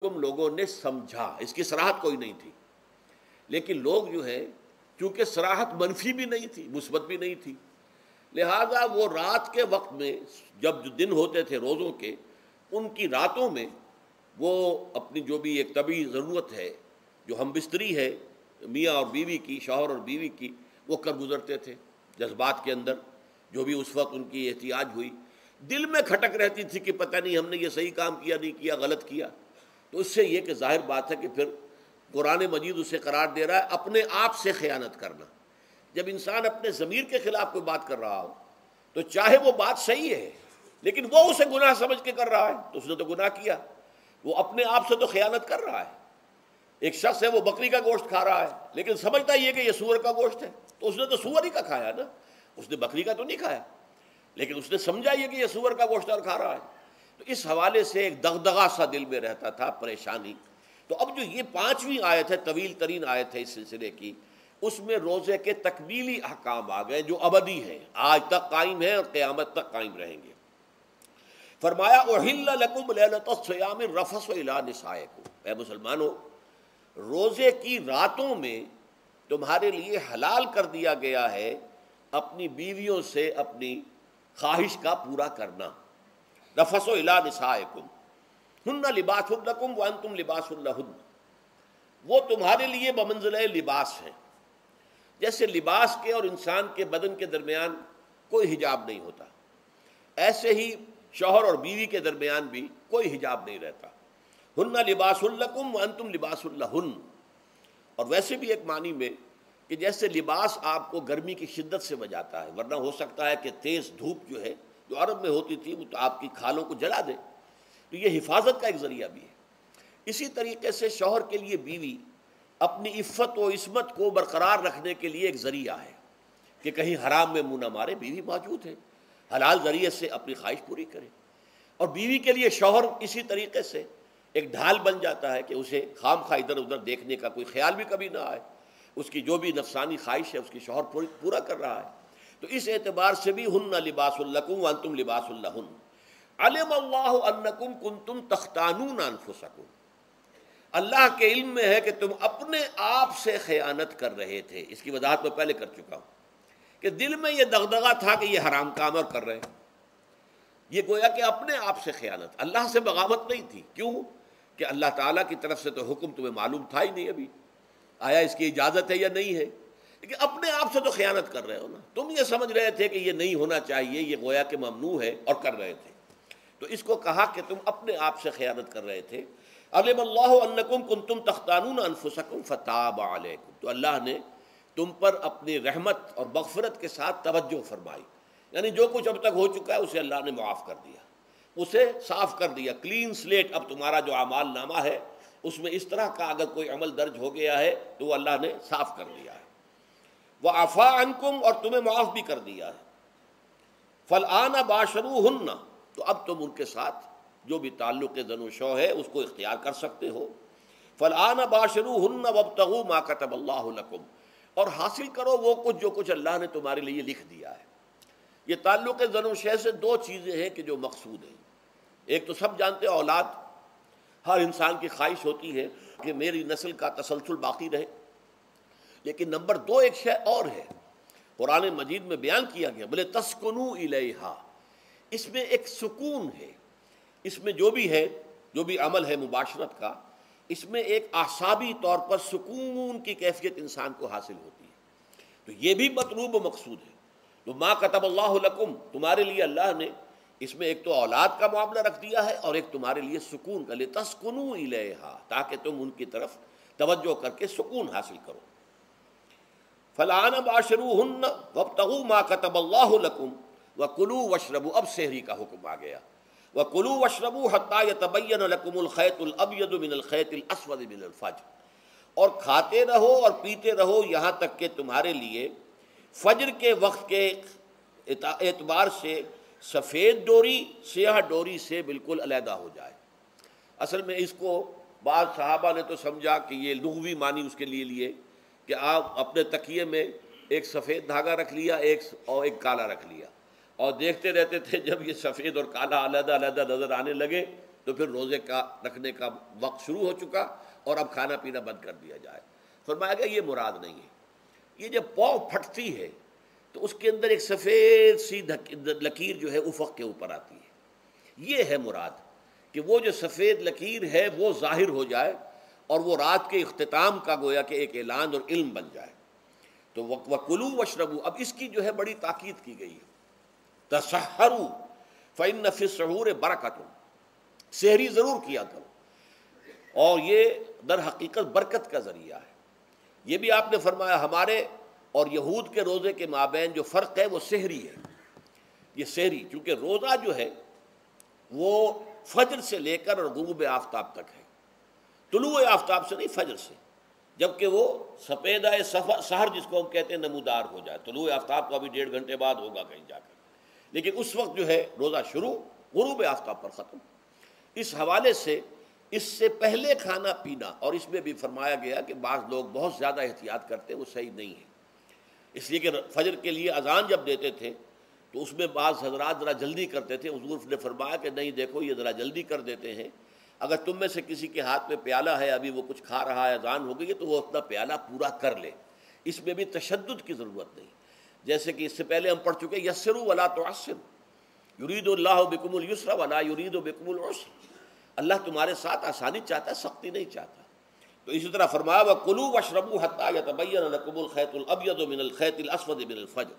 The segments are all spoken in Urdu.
تم لوگوں نے سمجھا، اس کی صراحت کوئی نہیں تھی، لیکن لوگ جو ہے چونکہ صراحت منفی بھی نہیں تھی مثبت بھی نہیں تھی، لہذا وہ رات کے وقت میں جب جو دن ہوتے تھے روزوں کے، ان کی راتوں میں وہ اپنی جو بھی ایک طبعی ضرورت ہے، جو ہم بستری ہے میاں اور بیوی کی، شوہر اور بیوی کی، وہ کر گزرتے تھے جذبات کے اندر، جو بھی اس وقت ان کی احتیاج ہوئی، دل میں کھٹک رہتی تھی کہ پتہ نہیں ہم نے یہ صحیح کام کیا نہیں کیا، غلط کیا. تو اس سے یہ کہ ظاہر بات ہے کہ پھر قرآن مجید اسے قرار دے رہا ہے اپنے آپ سے خیانت کرنا. جب انسان اپنے ضمیر کے خلاف کوئی بات کر رہا ہو تو چاہے وہ بات صحیح ہے لیکن وہ اسے گناہ سمجھ کے کر رہا ہے تو اس نے تو گناہ کیا، وہ اپنے آپ سے تو خیانت کر رہا ہے. ایک شخص ہے وہ بکری کا گوشت کھا رہا ہے لیکن سمجھتا یہ کہ یہ سور کا گوشت ہے، تو اس نے تو سور ہی کا کھایا نا، اس نے بکری کا تو نہیں کھایا، لیکن اس نے سمجھا یہ کہ یہ سور کا گوشت اور کھا رہا ہے. تو اس حوالے سے ایک دغدغہ سا دل میں رہتا تھا، پریشانی. تو اب جو یہ 5ویں آیت ہے، طویل ترین آیت ہے اس سلسلے کی، اس میں روزے کے تکمیلی احکام آ گئے جو ابدی ہیں، آج تک قائم ہیں اور قیامت تک قائم رہیں گے. فرمایا احل لکم لیلۃ الصیام الرفث الی نسائکم، اے مسلمانوں روزے کی راتوں میں تمہارے لیے حلال کر دیا گیا ہے اپنی بیویوں سے اپنی خواہش کا پورا کرنا. رفث الی نسائکم ہن لباس لکم وانتم لباس لہن، وہ تمہارے لیے بمنزلہ لباس ہیں. جیسے لباس کے اور انسان کے بدن کے درمیان کوئی حجاب نہیں ہوتا، ایسے ہی شوہر اور بیوی کے درمیان بھی کوئی حجاب نہیں رہتا. ہن لباس لکم وانتم لباس لہن. اور ویسے بھی ایک معنی میں کہ جیسے لباس آپ کو گرمی کی شدت سے بچاتا ہے، ورنہ ہو سکتا ہے کہ تیز دھوپ جو ہے جو عرب میں ہوتی تھی وہ تو آپ کی کھالوں کو جلا دے، تو یہ حفاظت کا ایک ذریعہ بھی ہے. اسی طریقے سے شوہر کے لیے بیوی اپنی عفت و عصمت کو برقرار رکھنے کے لیے ایک ذریعہ ہے کہ کہیں حرام میں منہ نہ مارے، بیوی موجود ہے، حلال ذریعے سے اپنی خواہش پوری کرے. اور بیوی کے لیے شوہر اسی طریقے سے ایک ڈھال بن جاتا ہے کہ اسے خام خواہ ادھر ادھر دیکھنے کا کوئی خیال بھی کبھی نہ آئے، اس کی جو بھی نفسانی خواہش ہے اس کی شوہر پورا کر رہا ہے. تو اس اعتبار سے بھی ہن لباس لکم وانتم لباس لہن. علم اللہ انکم کنتم تختانون انفسکم، اللہ کے علم میں ہے کہ تم اپنے آپ سے خیانت کر رہے تھے. اس کی وضاحت میں پہلے کر چکا ہوں کہ دل میں یہ دغدغہ تھا کہ یہ حرام کام اور کر رہے ہیں، یہ گویا کہ اپنے آپ سے خیانت، اللہ سے بغاوت نہیں تھی. کیوں کہ اللہ تعالیٰ کی طرف سے تو حکم تمہیں معلوم تھا ہی نہیں ابھی، آیا اس کی اجازت ہے یا نہیں ہے، لیکن اپنے آپ سے تو خیانت کر رہے ہو نا. تم یہ سمجھ رہے تھے کہ یہ نہیں ہونا چاہیے، یہ گویا کہ ممنوع ہے اور کر رہے تھے. تو اس کو کہا کہ تم اپنے آپ سے خیانت کر رہے تھے. علم اللہ انکم کنتم تختانون انفسکم فتاب علیکم، تو اللہ نے تم پر اپنی رحمت اور مغفرت کے ساتھ توجہ فرمائی، یعنی جو کچھ اب تک ہو چکا ہے اسے اللہ نے معاف کر دیا، اسے صاف کر دیا، کلین سلیٹ. اب تمہارا جو اعمال نامہ ہے اس میں اس طرح کا اگر کوئی عمل درج ہو گیا ہے تو وہ اللہ نے صاف کر دیا ہے. وعفا عنکم، اور تمہیں معاف بھی کر دیا ہے. فالآن باشروہن، تو اب تم ان کے ساتھ جو بھی تعلق زن و شو ہے اس کو اختیار کر سکتے ہو. فالآن باشروہن وابتغوا ما کتب اللہ لکم، اور حاصل کرو وہ کچھ اللہ نے تمہارے لیے لکھ دیا ہے. یہ تعلق زن و شے سے دو چیزیں ہیں کہ جو مقصود ہیں. ایک تو سب جانتے ہیں اولاد، ہر انسان کی خواہش ہوتی ہے کہ میری نسل کا تسلسل باقی رہے، لیکن نمبر دو ایک شے اور ہے قرآن مجید میں بیان کیا گیا، بلے تسکنوا الیہا، اس میں ایک سکون ہے، اس میں جو بھی ہے جو بھی عمل ہے مباشرت کا، اس میں ایک اعصابی طور پر سکون کی کیفیت انسان کو حاصل ہوتی ہے. تو یہ بھی مطلوب و مقصود ہے. تو ما کتب اللہ لکم، تمہارے لیے اللہ نے اس میں ایک تو اولاد کا معاملہ رکھ دیا ہے اور ایک تمہارے لیے سکون کا، لتسکنوا الیہا، تاکہ تم ان کی طرف توجہ کر کے سکون حاصل کرو. فالآن باشروہن وابتغوا ما کتب اللہ لکم وکلوا واشربوا، اب سحری کا حکم آ گیا. وکلوا واشربوا حتی یتبین لکم الخیط الابیض من الخیط الاسود من الفجر، اور کھاتے رہو اور پیتے رہو یہاں تک کہ تمہارے لیے فجر کے وقت کے اعتبار سے سفید ڈوری سیاہ ڈوری سے بالکل علیحدہ ہو جائے. اصل میں اس کو بعض صحابہ نے تو سمجھا کہ یہ لغوی معنی اس کے لیے کہ آپ اپنے تکیے میں ایک سفید دھاگا رکھ لیا اور ایک کالا رکھ لیا، اور دیکھتے رہتے تھے جب یہ سفید اور کالا علیحدہ علیحدہ نظر آنے لگے تو پھر روزے کا رکھنے کا وقت شروع ہو چکا اور اب کھانا پینا بند کر دیا جائے۔ فرمایا گیا یہ مراد نہیں ہے۔ یہ جب پاؤں پھٹتی ہے تو اس کے اندر ایک سفید سی لکیر جو ہے افق کے اوپر آتی ہے، یہ ہے مراد، کہ وہ جو سفید لکیر ہے وہ ظاہر ہو جائے اور وہ رات کے اختتام کا گویا کہ ایک اعلان اور علم بن جائے۔ تو وَكُلُوا وَاشْرَبُوا، اب اس کی جو ہے بڑی تاکید کی گئی ہے، تسحروا فإن فی السحور برکۃ، سحری ضرور کیا کرو، اور یہ در حقیقت برکت کا ذریعہ ہے۔ یہ بھی آپ نے فرمایا ہمارے اور یہود کے روزے کے مابین جو فرق ہے وہ سحری ہے۔ یہ سحری، چونکہ روزہ جو ہے وہ فجر سے لے کر اور غروب آفتاب تک ہے، طلوع آفتاب سے نہیں، فجر سے، جبکہ وہ سپیدہ سحر جس کو ہم کہتے ہیں نمودار ہو جائے۔ طلوع آفتاب کو ابھی 1.5 گھنٹے بعد ہوگا کہیں جا کر، لیکن اس وقت جو ہے روزہ شروع، غروب آفتاب پر ختم۔ اس حوالے سے اس سے پہلے کھانا پینا، اور اس میں بھی فرمایا گیا کہ بعض لوگ بہت زیادہ احتیاط کرتے وہ صحیح نہیں ہے، اس لیے کہ فجر کے لیے اذان جب دیتے تھے تو اس میں بعض حضرات ذرا جلدی کرتے تھے۔ حضور نے فرمایا کہ نہیں، دیکھو یہ ذرا جلدی کر دیتے ہیں، اگر تم میں سے کسی کے ہاتھ میں پیالہ ہے، ابھی وہ کچھ کھا رہا ہے، اذان ہو گئی ہے، تو وہ اپنا پیالہ پورا کر لے۔ اس میں بھی تشدد کی ضرورت نہیں، جیسے کہ اس سے پہلے ہم پڑھ چکے یسروا ولا تعسروا یرید اللہ بکم الیسر ولا یرید بکم العسر، اللہ تمہارے ساتھ آسانی چاہتا ہے، سختی نہیں چاہتا۔ تو اسی طرح فرمایا وَكُلُوا وَاشْرَبُوا حَتَّى يَتَبَيَّنَ لَكُمُ الْخَيْطُ الْأَبْيَضُ مِنَ الْخَيْطِ الْأَسْوَدِ مِنَ الْفَجْرِ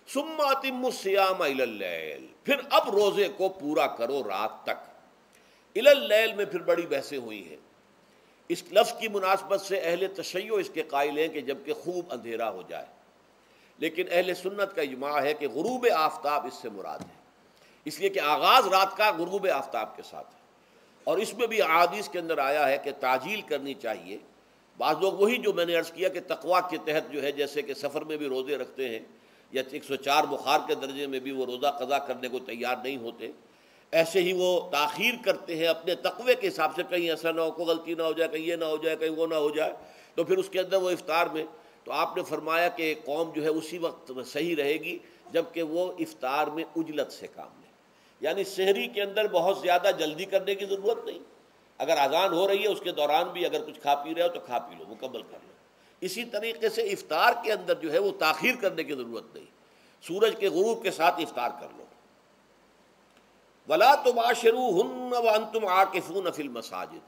ثُمَّ أَتِمُّوا الصِّيَامَ إِلَى اللَّيْلِ، پھر اب روزے کو پورا کرو رات تک۔ إِلَى اللَّيْلِ میں پھر بڑی بحثیں ہوئی ہیں۔ اس لفظ کی مناسبت سے اہل تشیع اس کے قائل ہیں کہ جب کہ خوب اندھیرا ہو جائے، لیکن اہل سنت کا اجماع ہے کہ غروب آفتاب اس سے مراد ہے، اس لیے کہ آغاز رات کا غروب آفتاب کے ساتھ ہے، اور اس میں بھی احادیث کے اندر آیا ہے کہ تعجیل کرنی چاہیے۔ بعض لوگ وہی جو میں نے عرض کیا کہ تقویٰ کے تحت جو ہے، جیسے کہ سفر میں بھی روزے رکھتے ہیں، یا 104 بخار کے درجے میں بھی وہ روزہ قضا کرنے کو تیار نہیں ہوتے، ایسے ہی وہ تاخیر کرتے ہیں اپنے تقوی کے حساب سے، کہیں ایسا نہ ہو، کوئی غلطی نہ ہو جائے، کہیں یہ نہ ہو جائے، کہیں وہ نہ ہو جائے، تو پھر اس کے اندر وہ افطار میں، تو آپ نے فرمایا کہ قوم جو ہے اسی وقت صحیح رہے گی جب کہ وہ افطار میں عجلت سے کام لے، یعنی سحری کے اندر بہت زیادہ جلدی کرنے کی ضرورت نہیں، اگر اذان ہو رہی ہے اس کے دوران بھی اگر کچھ کھا پی رہے ہو تو کھا پی لو، مکمل کر لو۔ اسی طریقے سے افطار کے اندر جو ہے وہ تاخیر کرنے کی ضرورت نہیں، سورج کے غروب کے ساتھ افطار کر لو۔ وَلَا تُبَاشِرُوهُنَّ وَأَنْتُمْ عَاكِفُونَ فِي الْمَسَاجِدِ،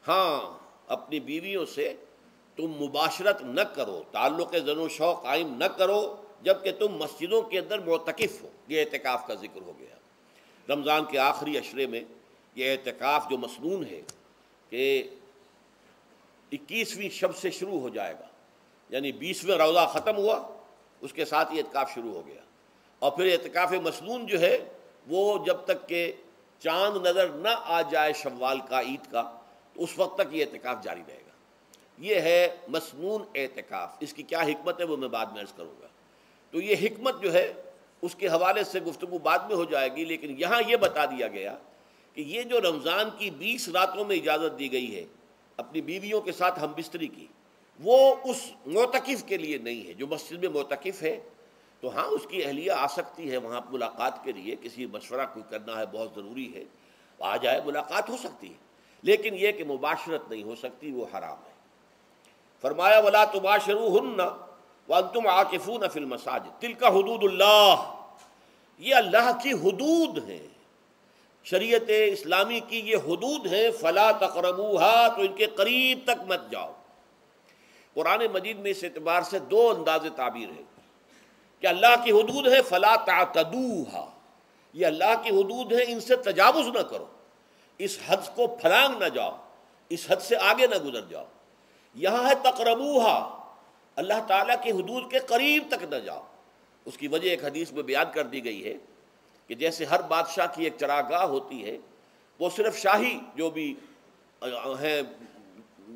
ہاں اپنی بیویوں سے تم مباشرت نہ کرو، تعلق زن و شوق قائم نہ کرو جب کہ تم مسجدوں کے اندر معتکف ہو۔ یہ اعتکاف کا ذکر ہو گیا۔ رمضان کے آخری عشرے میں یہ اعتکاف جو مسنون ہے کہ 21ویں شب سے شروع ہو جائے گا، یعنی 20واں روزہ ختم ہوا اس کے ساتھ یہ اعتکاف شروع ہو گیا، اور پھر اعتکاف مسنون جو ہے وہ جب تک کہ چاند نظر نہ آ جائے شوال کا، عید کا، تو اس وقت تک یہ اعتکاف جاری رہے گا۔ یہ ہے مسنون اعتکاف۔ اس کی کیا حکمت ہے وہ میں بعد میں عرض کروں گا۔ تو یہ حکمت جو ہے اس کے حوالے سے گفتگو بعد میں ہو جائے گی، لیکن یہاں یہ بتا دیا گیا کہ یہ جو رمضان کی 20 راتوں میں اجازت دی گئی ہے اپنی بیویوں کے ساتھ ہم بستری کی، وہ اس معتکف کے لیے نہیں ہے۔ جو مسجد میں معتکف ہے تو ہاں اس کی اہلیہ آ سکتی ہے وہاں ملاقات کے لیے، کسی مشورہ کوئی کرنا ہے بہت ضروری ہے، آ جائے، ملاقات ہو سکتی ہے، لیکن یہ کہ مباشرت نہیں ہو سکتی، وہ حرام ہے۔ فرمایا وَلَا تُبَاشِرُوهُنَّ وَأَنْتُمْ عَاكِفُونَ فِي الْمَسَاجِدِ تِلْكَ حُدُودُ اللَّهِ، یہ اللہ کی حدود ہیں، شریعت اسلامی کی یہ حدود ہیں، فَلَا تَقْرَبُوهَا، تو ان کے قریب تک مت جاؤ۔ قرآن مجید میں اس اعتبار سے دو انداز تعبیر ہے کہ اللہ کی حدود ہے فَلَا تَعْتَدُوهَا، یہ اللہ کی حدود ہیں، ان سے تجاوز نہ کرو، اس حد کو پھلانگ نہ جاؤ، اس حد سے آگے نہ گزر جاؤ۔ یہاں ہے تقربوها، اللہ تعالیٰ کی حدود کے قریب تک نہ جاؤ۔ اس کی وجہ ایک حدیث میں بیان کر دی گئی ہے کہ جیسے ہر بادشاہ کی ایک چراگاہ ہوتی ہے، وہ صرف شاہی جو بھی ہیں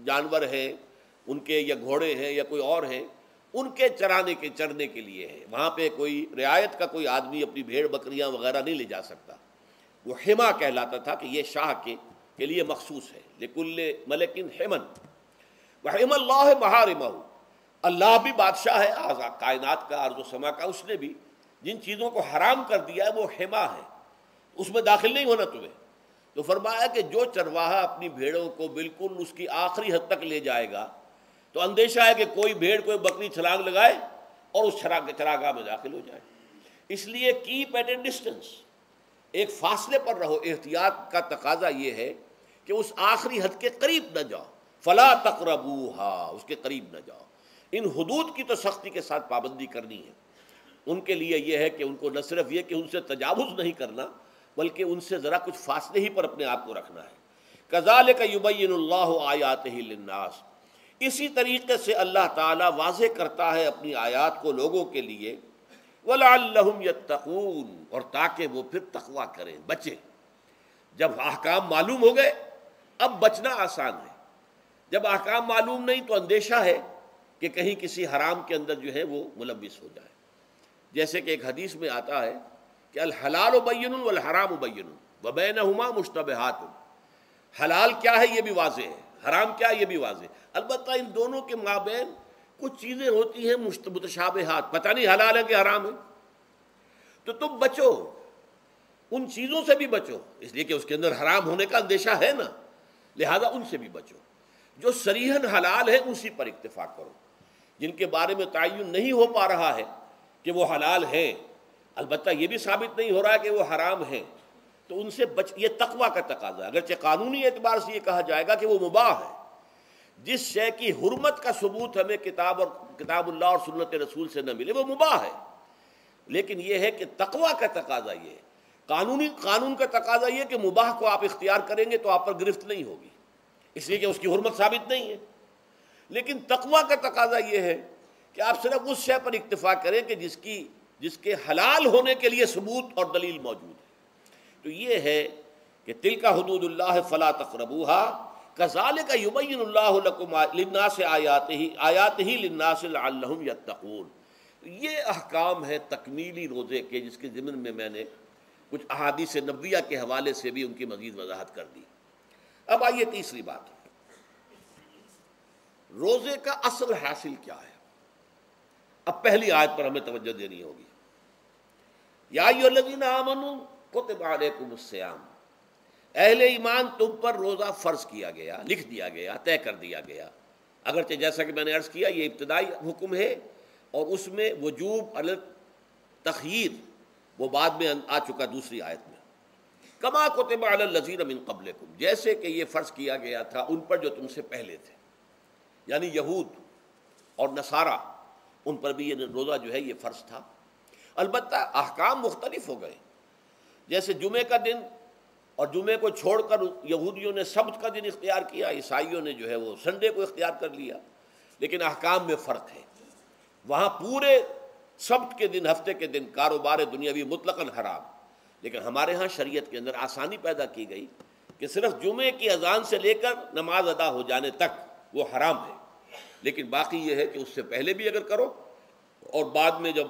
جانور ہیں ان کے، یا گھوڑے ہیں یا کوئی اور ہیں، ان کے چرنے کے لیے ہے، وہاں پہ کوئی رعایت کا کوئی آدمی اپنی بھیڑ بکریاں وغیرہ نہیں لے جا سکتا۔ وہ حما کہلاتا تھا کہ یہ شاہ کے لیے مخصوص ہے، لکل ملک حمن وحم اللہ محارمہ، اللہ بھی بادشاہ ہے کائنات کا، ارض و سما کا، اس نے بھی جن چیزوں کو حرام کر دیا ہے وہ حما ہے، اس میں داخل نہیں ہونا تمہیں۔ تو فرمایا کہ جو چرواہا اپنی بھیڑوں کو بالکل اس کی آخری حد تک لے جائے گا تو اندیشہ ہے کہ کوئی بھیڑ کوئی بکری چھلانگ لگائے اور اس چراگاہ میں داخل ہو جائے. اس لیے کیپ ایٹ اے ڈسٹینس، ایک فاصلے پر رہو. احتیاط کا تقاضا یہ ہے کہ اس آخری حد کے قریب نہ جاؤ. فلا تقربوہا، اس کے قریب نہ جاؤ. ان حدود کی تو سختی کے ساتھ پابندی کرنی ہے. ان کے لیے یہ ہے کہ ان کو نہ صرف یہ کہ ان سے تجاوز نہیں کرنا بلکہ ان سے ذرا کچھ فاصلے ہی پر اپنے آپ کو رکھنا ہے. کذالک یبین اللہ آیاتہ للناس، اسی طریقے سے اللہ تعالیٰ واضح کرتا ہے اپنی آیات کو لوگوں کے لیے. وَلَعَلَّهُمْ يَتَّقُونَ، اور تاکہ وہ پھر تقویٰ کریں، بچیں. جب احکام معلوم ہو گئے اب بچنا آسان ہے. جب احکام معلوم نہیں تو اندیشہ ہے کہ کہیں کسی حرام کے اندر جو ہے وہ ملوث ہو جائے. جیسے کہ ایک حدیث میں آتا ہے کہ الحلال بین والحرام بین وبینہما مشتبہات. حلال کیا ہے یہ بھی واضح ہے، حرام کیا ہے یہ بھی واضح. البتہ ان دونوں کے مابین کچھ چیزیں ہوتی ہیں متشابہات، پتہ نہیں حلال ہے کہ حرام ہے. تو تم بچو، ان چیزوں سے بھی بچو، اس لیے کہ اس کے اندر حرام ہونے کا اندیشہ ہے نا، لہذا ان سے بھی بچو. جو صریحاً حلال ہے اسی پر اکتفا کرو. جن کے بارے میں تعین نہیں ہو پا رہا ہے کہ وہ حلال ہیں، البتہ یہ بھی ثابت نہیں ہو رہا ہے کہ وہ حرام ہیں، تو ان سے یہ تقویٰ کا تقاضا ہے. اگرچہ قانونی اعتبار سے یہ کہا جائے گا کہ وہ مباح ہے. جس شے کی حرمت کا ثبوت ہمیں کتاب اللہ اور سنت رسول سے نہ ملے وہ مباح ہے. لیکن یہ ہے کہ تقویٰ کا تقاضا یہ ہے. قانون کا تقاضا یہ کہ مباح کو آپ اختیار کریں گے تو آپ پر گرفت نہیں ہوگی، اس لیے کہ اس کی حرمت ثابت نہیں ہے. لیکن تقویٰ کا تقاضا یہ ہے کہ آپ صرف اس شے پر اکتفا کریں کہ جس کے حلال ہونے کے لیے ثبوت اور دلیل موجود ہے. تو یہ ہے کہ تلک حدود اللہ فلا تقربوها کذالک یبین اللہ لکم للناس آیاتہ للناس لعلہم یتقون. یہ احکام ہے تکمیلی روزے کے، جس کے ضمن میں نے کچھ احادیث نبویہ کے حوالے سے بھی ان کی مزید وضاحت کر دی. اب آئیے تیسری بات، روزے کا اصل حاصل کیا ہے. اب پہلی آیت پر ہمیں توجہ دینی ہوگی. یا ایھا الذین آمنوا کتب علیکم الصیام، اہل ایمان تم پر روزہ فرض کیا گیا، لکھ دیا گیا، طے کر دیا گیا. اگرچہ جیسا کہ میں نے عرض کیا یہ ابتدائی حکم ہے اور اس میں وجوب علی تخییر وہ بعد میں آ چکا دوسری آیت میں. کما کتب علی الذین من قبلکم، جیسے کہ یہ فرض کیا گیا تھا ان پر جو تم سے پہلے تھے، یعنی یہود اور نصارہ، ان پر بھی یہ روزہ جو ہے یہ فرض تھا. البتہ احکام مختلف ہو گئے. جیسے جمعے کا دن اور جمعے کو چھوڑ کر یہودیوں نے سبت کا دن اختیار کیا، عیسائیوں نے جو ہے وہ سنڈے کو اختیار کر لیا. لیکن احکام میں فرق ہے. وہاں پورے سبت کے دن، ہفتے کے دن کاروبار دنیاوی مطلقاً حرام. لیکن ہمارے ہاں شریعت کے اندر آسانی پیدا کی گئی کہ صرف جمعے کی اذان سے لے کر نماز ادا ہو جانے تک وہ حرام ہے. لیکن باقی یہ ہے کہ اس سے پہلے بھی اگر کرو اور بعد میں جب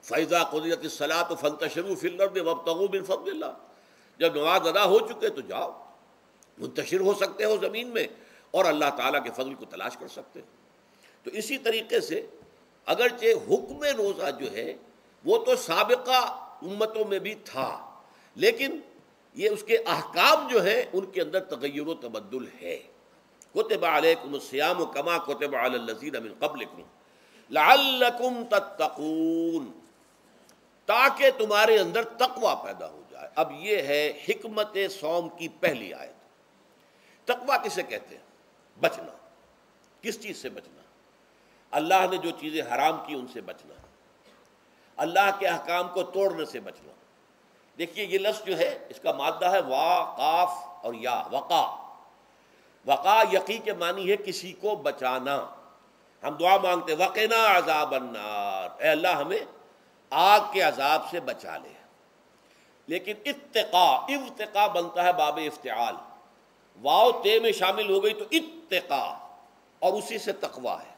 فَإِذَا قُضِيَتِ الصَّلَاةُ فَانتَشِرُوا فِي الْأَرْضِ وَابْتَغُوا مِن فَضْلِ اللَّهِ، جب نماز ادا ہو چکے تو جاؤ، منتشر ہو سکتے ہو زمین میں اور اللہ تعالیٰ کے فضل کو تلاش کر سکتے ہو. تو اسی طریقے سے اگرچہ حکم روزہ جو ہے وہ تو سابقہ امتوں میں بھی تھا، لیکن یہ اس کے احکام جو ہیں ان کے اندر تغیر و تبدل ہے. کتب علیکم الصیام کما کتب علی الذین من قبلکم لعلکم تتقون، تاکہ تمہارے اندر تقوی پیدا ہو جائے. اب یہ ہے حکمت صوم کی پہلی آیت. تقوی کسے کہتے ہیں؟ بچنا. کس چیز سے بچنا؟ اللہ نے جو چیزیں حرام کی ان سے بچنا، اللہ کے احکام کو توڑنے سے بچنا. دیکھیے یہ لفظ جو ہے اس کا مادہ ہے وا، قاف اور یا، وقا. وقا یقی کے معنی ہے کسی کو بچانا. ہم دعا مانگتے وقنا عذاب النار، اے اللہ ہمیں آگ کے عذاب سے بچا لے. لیکن اتقا بنتا ہے باب افتعال، واو تے میں شامل ہو گئی تو اتقا، اور اسی سے تقوی ہے.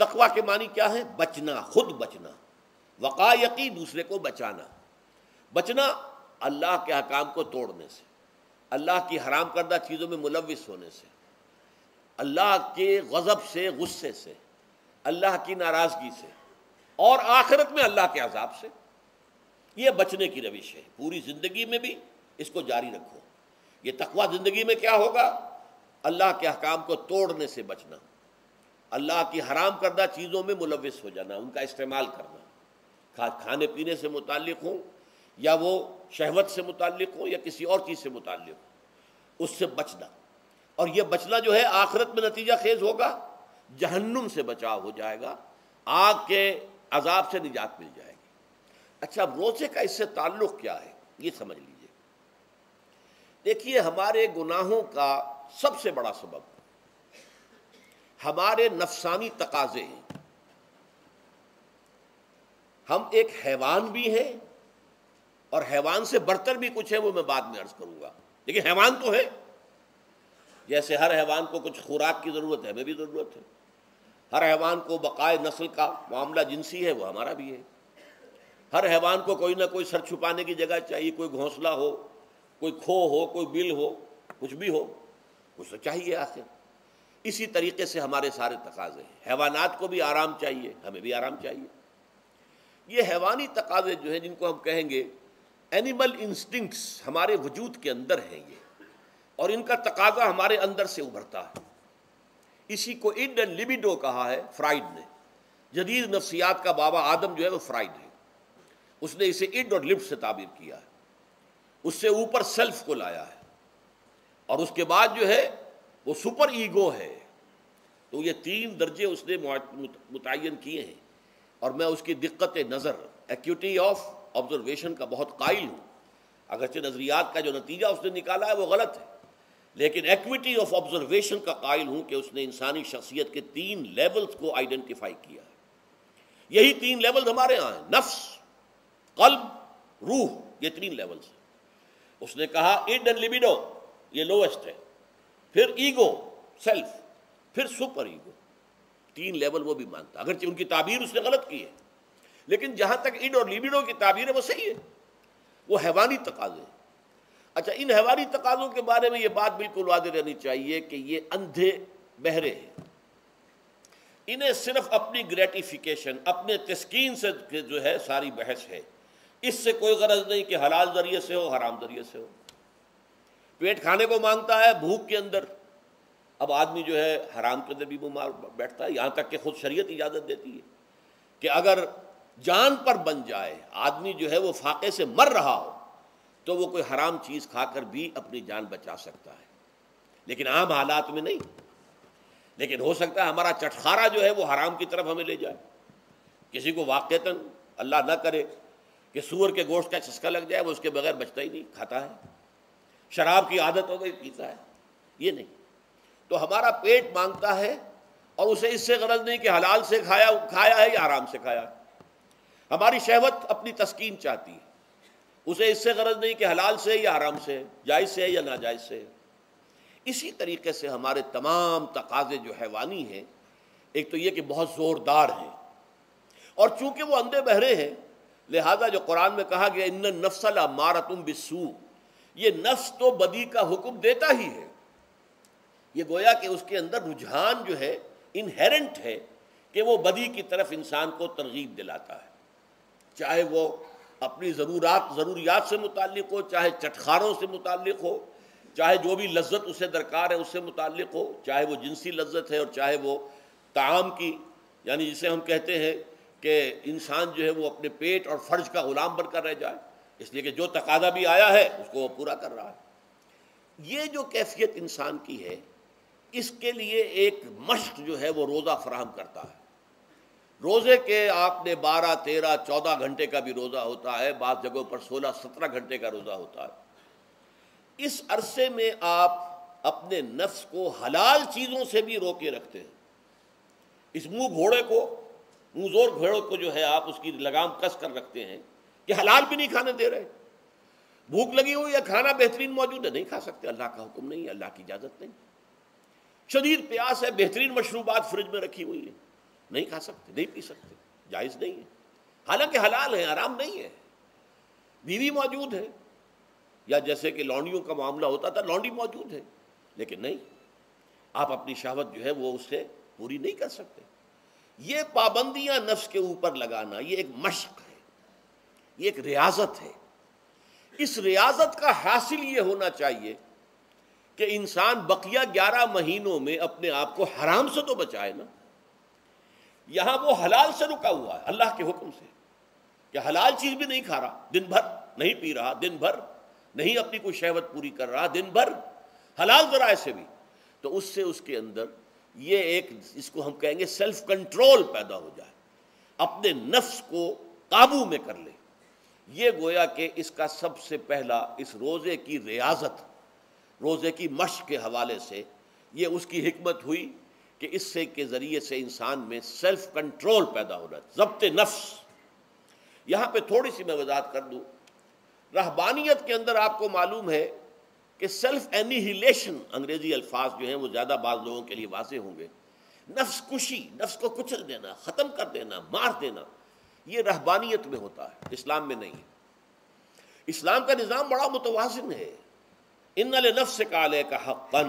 تقوی کے معنی کیا ہے؟ بچنا، خود بچنا. وقا یقی دوسرے کو بچانا. بچنا اللہ کے احکام کو توڑنے سے، اللہ کی حرام کردہ چیزوں میں ملوث ہونے سے، اللہ کے غضب سے، غصے سے، اللہ کی ناراضگی سے، اور آخرت میں اللہ کے عذاب سے. یہ بچنے کی روش ہے. پوری زندگی میں بھی اس کو جاری رکھو. یہ تقویٰ زندگی میں کیا ہوگا؟ اللہ کے احکام کو توڑنے سے بچنا، اللہ کی حرام کردہ چیزوں میں ملوث ہو جانا، ان کا استعمال کرنا، کھانے پینے سے متعلق ہوں یا وہ شہوت سے متعلق ہوں یا کسی اور چیز سے متعلق ہوں، اس سے بچنا۔ اور یہ بچنا جو ہے آخرت میں نتیجہ خیز ہوگا، جہنم سے بچاؤ ہو جائے گا، آگ کے عذاب سے نجات مل جائے گی۔ اچھا، روزے کا اس سے تعلق کیا ہے یہ سمجھ لیجئے۔ دیکھیے، ہمارے گناہوں کا سب سے بڑا سبب ہمارے نفسانی تقاضے ہیں۔ ہم ایک حیوان بھی ہیں، اور حیوان سے برتر بھی کچھ ہے، وہ میں بعد میں عرض کروں گا، لیکن حیوان تو ہے۔ جیسے ہر حیوان کو کچھ خوراک کی ضرورت ہے، ہمیں بھی ضرورت ہے۔ ہر حیوان کو بقائے نسل کا معاملہ جنسی ہے، وہ ہمارا بھی ہے۔ ہر حیوان کو کوئی نہ کوئی سر چھپانے کی جگہ چاہیے، کوئی گھونسلہ ہو، کوئی کھو ہو، کوئی بل ہو، کچھ بھی ہو، کچھ تو چاہیے آخر۔ اسی طریقے سے ہمارے سارے تقاضے ہیں۔ حیوانات کو بھی آرام چاہیے، ہمیں بھی آرام چاہیے۔ یہ حیوانی تقاضے جو ہیں، جن کو ہم کہیں گے اینیمل انسٹنکٹس، ہمارے وجود کے اندر ہیں یہ، اور ان کا تقاضا ہمارے اندر سے ابھرتا ہے۔ اسی کو اڈ اینڈ لیبیڈو کہا ہے فرائڈ نے۔ جدید نفسیات کا بابا آدم جو ہے وہ فرائڈ ہے، اس نے اسے اڈ اور لب سے تعبیر کیا ہے، اس سے اوپر سیلف کو لایا ہے، اور اس کے بعد جو ہے وہ سپر ایگو ہے۔ تو یہ تین درجے اس نے متعین کیے ہیں، اور میں اس کی دقت نظر، ایکیوٹی آف آبزرویشن کا بہت قائل ہوں۔ اگرچہ نظریات کا جو نتیجہ اس نے نکالا ہے وہ غلط ہے، لیکن ایکویٹی آف آبزرویشن کا قائل ہوں کہ اس نے انسانی شخصیت کے 3 لیولز کو آئیڈینٹیفائی کیا ہے۔ یہی 3 لیولز ہمارے ہاں ہیں، نفس، قلب، روح، یہ 3 لیولز ہیں۔ اس نے کہا اڈ اینڈ لیبیڈو یہ لوسٹ ہے، پھر ایگو، سیلف، پھر سپر ایگو۔ 3 لیول وہ بھی مانتا، اگرچہ ان کی تعبیر اس نے غلط کی ہے، لیکن جہاں تک اڈ اور لیبیڈو کی تعبیر ہے وہ صحیح ہے، وہ حیوانی تقاضے ہیں۔ اچھا، ان حیوانی تقاضوں کے بارے میں یہ بات بالکل واضح رہنی چاہیے کہ یہ اندھے بہرے ہیں، انہیں صرف اپنی گریٹیفیکیشن، اپنے تسکین سے جو ہے ساری بحث ہے، اس سے کوئی غرض نہیں کہ حلال ذریعے سے ہو حرام ذریعے سے ہو۔ پیٹ کھانے کو مانگتا ہے بھوک کے اندر، اب آدمی جو ہے حرام کے اندر بھی بیمار بیٹھتا ہے، یہاں تک کہ خود شریعت اجازت دیتی ہے کہ اگر جان پر بن جائے آدمی جو ہے وہ فاقے سے مر رہا ہو تو وہ کوئی حرام چیز کھا کر بھی اپنی جان بچا سکتا ہے، لیکن عام حالات میں نہیں۔ لیکن ہو سکتا ہے ہمارا چٹخارا جو ہے وہ حرام کی طرف ہمیں لے جائے۔ کسی کو واقعتاً اللہ نہ کرے کہ سور کے گوشت کا چسکا لگ جائے، وہ اس کے بغیر بچتا ہی نہیں، کھاتا ہے۔ شراب کی عادت ہو گئی، پیتا ہے، یہ نہیں۔ تو ہمارا پیٹ مانگتا ہے، اور اسے اس سے غرض نہیں کہ حلال سے کھایا ہے یا حرام سے کھایا ہے۔ ہماری شہوت اپنی تسکین چاہتی ہے، اسے اس سے غرض نہیں کہ حلال سے یا حرام سے، جائز سے یا ناجائز سے۔ اسی طریقے سے ہمارے تمام تقاضے جو حیوانی ہیں، ایک تو یہ کہ بہت زوردار ہیں، اور چونکہ وہ اندھے بہرے ہیں، لہذا جو قرآن میں کہا گیا ان النفس لامارۃ بالسوء، یہ نفس تو بدی کا حکم دیتا ہی ہے۔ یہ گویا کہ اس کے اندر رجحان جو ہے انہیرنٹ ہے کہ وہ بدی کی طرف انسان کو ترغیب دلاتا ہے، چاہے وہ اپنی ضروریات سے متعلق ہو، چاہے چٹخاروں سے متعلق ہو، چاہے جو بھی لذت اسے درکار ہے اس سے متعلق ہو، چاہے وہ جنسی لذت ہے اور چاہے وہ طعام کی، یعنی جسے ہم کہتے ہیں کہ انسان جو ہے وہ اپنے پیٹ اور فرج کا غلام بن کر رہ جائے، اس لیے کہ جو تقاضا بھی آیا ہے اس کو وہ پورا کر رہا ہے۔ یہ جو کیفیت انسان کی ہے، اس کے لیے ایک مشق جو ہے وہ روزہ فراہم کرتا ہے۔ روزے کے آپ نے 12، 13، 14 گھنٹے کا بھی روزہ ہوتا ہے، بعض جگہوں پر 16، 17 گھنٹے کا روزہ ہوتا ہے۔ اس عرصے میں آپ اپنے نفس کو حلال چیزوں سے بھی روکے رکھتے ہیں۔ اس منہ زور گھوڑے کو جو ہے آپ اس کی لگام کس کر رکھتے ہیں کہ حلال بھی نہیں کھانے دے رہے۔ بھوک لگی ہوئی یا کھانا بہترین موجود ہے، نہیں کھا سکتے، اللہ کا حکم نہیں ہے، اللہ کی اجازت نہیں۔ شدید پیاس ہے، بہترین مشروبات فریج میں رکھی ہوئی ہے، نہیں کھا سکتے، نہیں پی سکتے، جائز نہیں ہے، حالانکہ حلال ہے، حرام نہیں ہے۔ بیوی موجود ہے، یا جیسے کہ لونڈیوں کا معاملہ ہوتا تھا، لونڈی موجود ہے، لیکن نہیں، آپ اپنی شہوت جو ہے وہ اس سے پوری نہیں کر سکتے۔ یہ پابندیاں نفس کے اوپر لگانا، یہ ایک مشق ہے، یہ ایک ریاضت ہے۔ اس ریاضت کا حاصل یہ ہونا چاہیے کہ انسان بقیہ 11 مہینوں میں اپنے آپ کو حرام سے تو بچائے نا. یہاں وہ حلال سے رکا ہوا ہے اللہ کے حکم سے کہ حلال چیز بھی نہیں کھا رہا، دن بھر نہیں پی رہا، دن بھر نہیں اپنی کوئی شہوت پوری کر رہا، دن بھر حلال ذرائع سے بھی، تو اس سے اس کے اندر یہ ایک اس کو ہم کہیں گے سیلف کنٹرول پیدا ہو جائے، اپنے نفس کو قابو میں کر لے. یہ گویا کہ اس کا سب سے پہلا اس روزے کی ریاضت، روزے کی مشق کے حوالے سے یہ اس کی حکمت ہوئی کہ اس سے کے ذریعے سے انسان میں سیلف کنٹرول پیدا ہو رہا ہے، ضبط نفس. یہاں پہ تھوڑی سی میں وضاحت کر دوں. رہبانیت کے اندر آپ کو معلوم ہے کہ سیلف اینیہیلیشن، انگریزی الفاظ جو ہیں وہ زیادہ بعض لوگوں کے لیے واضح ہوں گے، نفس کشی، نفس کو کچل دینا، ختم کر دینا، مار دینا، یہ رہبانیت میں ہوتا ہے، اسلام میں نہیں. اسلام کا نظام بڑا متوازن ہے. ان لنفسک علیک حقا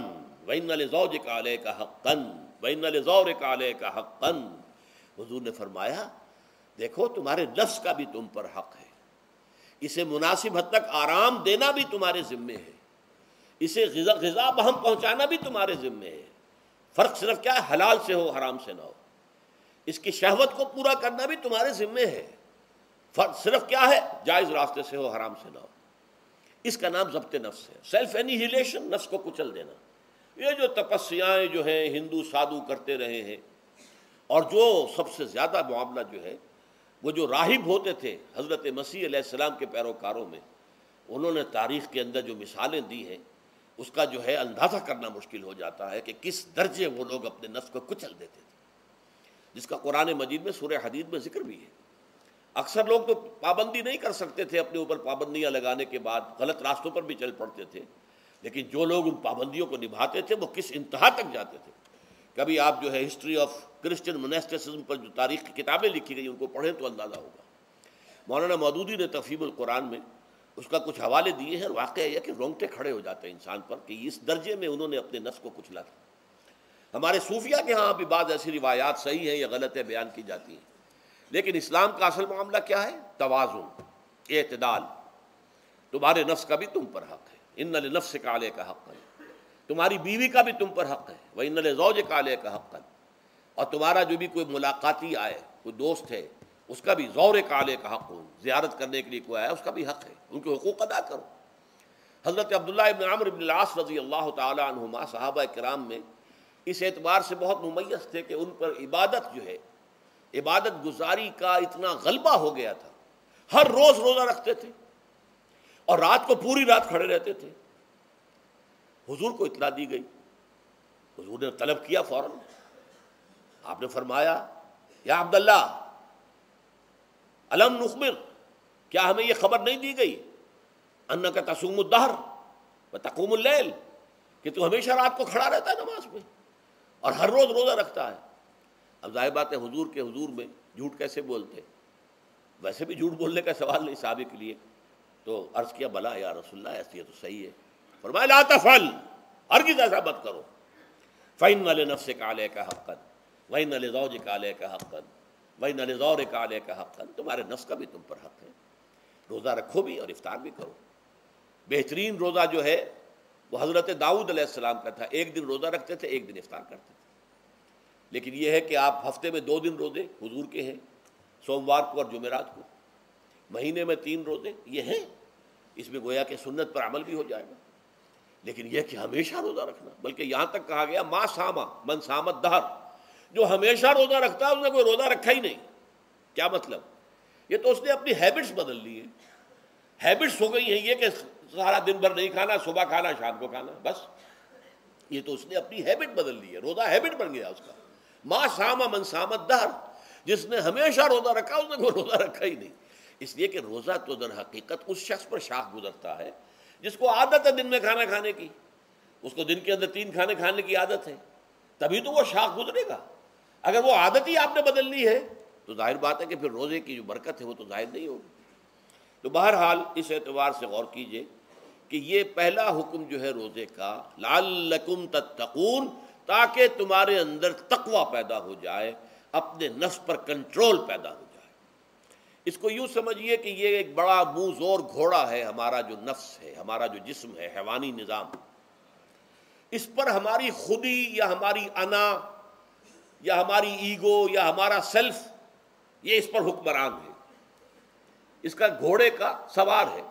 وان لزوجک علیک حقا وان لزورک علیک حقا. حضور نے فرمایا دیکھو تمہارے نفس کا بھی تم پر حق ہے، اسے مناسب حد تک آرام دینا بھی تمہارے ذمے ہے، اسے غذا بہم پہنچانا بھی تمہارے ذمے ہے. فرق صرف کیا ہے، حلال سے ہو حرام سے نہ ہو. اس کی شہوت کو پورا کرنا بھی تمہارے ذمے ہے. فرق صرف کیا ہے، جائز راستے سے ہو حرام سے نہ ہو. اس کا نام ضبط نفس ہے، سیلف اینیہیلیشن، نفس کو کچل دینا. یہ جو تپسیائیں جو ہیں ہندو سادھو کرتے رہے ہیں، اور جو سب سے زیادہ معاملہ جو ہے وہ جو راہب ہوتے تھے حضرت مسیح علیہ السلام کے پیروکاروں میں، انہوں نے تاریخ کے اندر جو مثالیں دی ہیں اس کا جو ہے اندازہ کرنا مشکل ہو جاتا ہے کہ کس درجے وہ لوگ اپنے نفس کو کچل دیتے تھے، جس کا قرآن مجید میں سورہ حدید میں ذکر بھی ہے. اکثر لوگ تو پابندی نہیں کر سکتے تھے، اپنے اوپر پابندیاں لگانے کے بعد غلط راستوں پر بھی چل پڑتے تھے، لیکن جو لوگ ان پابندیوں کو نبھاتے تھے وہ کس انتہا تک جاتے تھے. کبھی آپ جو ہے ہسٹری آف کرسچن مناسٹسزم پر جو تاریخ کی کتابیں لکھی گئی ان کو پڑھیں تو اندازہ ہوگا. مولانا مودودی نے تفہیم القرآن میں اس کا کچھ حوالے دیے ہیں، اور واقعہ یہ کہ رونگٹے کھڑے ہو جاتے ہیں انسان پر کہ اس درجے میں انہوں نے اپنے نفس کو کچلا تھا. ہمارے صوفیہ کے ہاں بھی بعض ایسی روایات صحیح ہیں یا غلط ہے بیان کی جاتی ہیں، لیکن اسلام کا اصل معاملہ کیا ہے، توازن، اعتدال. تمہارے نفس کا بھی تم پر حق ہے، ان لنفسک علیک حقا، تمہاری بیوی کا بھی تم پر حق ہے، وَإِنَّ لِزَوْجِكَ عَلَيْكَ حَقًّا، اور تمہارا جو بھی کوئی ملاقاتی آئے، کوئی دوست ہے، اس کا بھی زورک علیک حق، زیارت کرنے کے لیے کوئی آیا اس کا بھی حق ہے، ان کے حقوق ادا کرو. حضرت عبداللہ ابن عمرو ابن العاص رضی اللہ تعالی عنہما صحابہ کرام میں اس اعتبار سے بہت ممیز تھے کہ ان پر عبادت جو ہے، عبادت گزاری کا اتنا غلبہ ہو گیا تھا، ہر روز روزہ رکھتے تھے اور رات کو پوری رات کھڑے رہتے تھے. حضور کو اطلاع دی گئی، حضور نے طلب کیا فوراً. آپ نے فرمایا یا عبداللہ الم نخبر، کیا ہمیں یہ خبر نہیں دی گئی انک تصوم الدہر وتقوم اللیل، کہ تو ہمیشہ رات کو کھڑا رہتا ہے نماز میں اور ہر روز روزہ رکھتا ہے. اب ظاہر بات ہے حضور کے حضور میں جھوٹ کیسے بولتے، ویسے بھی جھوٹ بولنے کا سوال نہیں صحابہ کے لیے. تو عرض کیا بلا یا رسول اللہ ایسی ہے تو صحیح ہے. فرمایا لا تفعل، ہرگز ایسا مت کرو. فإن لنفسك عليك حقا وإن لزوجك عليك حقا وإن لزورك عليك حقا، تمہارے نفس کا بھی تم پر حق ہے. روزہ رکھو بھی اور افطار بھی کرو. بہترین روزہ جو ہے وہ حضرت داؤد علیہ السلام کا تھا، ایک دن روزہ رکھتے تھے، ایک دن افطار کرتے تھے. لیکن یہ ہے کہ آپ ہفتے میں 2 دن روزے حضور کے ہیں، سوموار کو اور جمعرات کو. مہینے میں 3 روزے یہ ہیں، اس میں گویا کہ سنت پر عمل بھی ہو جائے گا. لیکن یہ کہ ہمیشہ روزہ رکھنا، بلکہ یہاں تک کہا گیا ما ساما من سامت دہر، جو ہمیشہ روزہ رکھتا ہے اس نے کوئی روزہ رکھا ہی نہیں. کیا مطلب؟ یہ تو اس نے اپنی ہیبٹس بدل لی ہیں. ہیبٹس ہو گئی ہیں یہ کہ سارا دن بھر نہیں کھانا، صبح کھانا شام کو کھانا، بس. یہ تو اس نے اپنی ہیبٹ بدل لی ہے، روزہ ہیبٹ بن گیا اس کا. ما ساما من سامت دہر، جس نے ہمیشہ روزہ رکھا اس نے کوئی روزہ رکھا ہی نہیں. اس لیے کہ روزہ تو در حقیقت اس شخص پر شاخ گزرتا ہے جس کو عادت ہے دن میں کھانا کھانے کی، اس کو دن کے اندر 3 کھانے کھانے کی عادت ہے، تبھی تو وہ شاخ گزرے گا. اگر وہ عادت ہی آپ نے بدل لی ہے تو ظاہر بات ہے کہ پھر روزے کی جو برکت ہے وہ تو ظاہر نہیں ہوگی. تو بہرحال اس اعتبار سے غور کیجئے کہ یہ پہلا حکم جو ہے روزے کا، لعلکم تتقون، تاکہ تمہارے اندر تقوی پیدا ہو جائے، اپنے نفس پر کنٹرول پیدا ہو جائے. اس کو یوں سمجھیے کہ یہ ایک بڑا منہ زور گھوڑا ہے، ہمارا جو نفس ہے، ہمارا جو جسم ہے، حیوانی نظام. اس پر ہماری خودی یا ہماری انا یا ہماری ایگو یا ہمارا سیلف یہ اس پر حکمران ہے، اس کا گھوڑے کا سوار ہے۔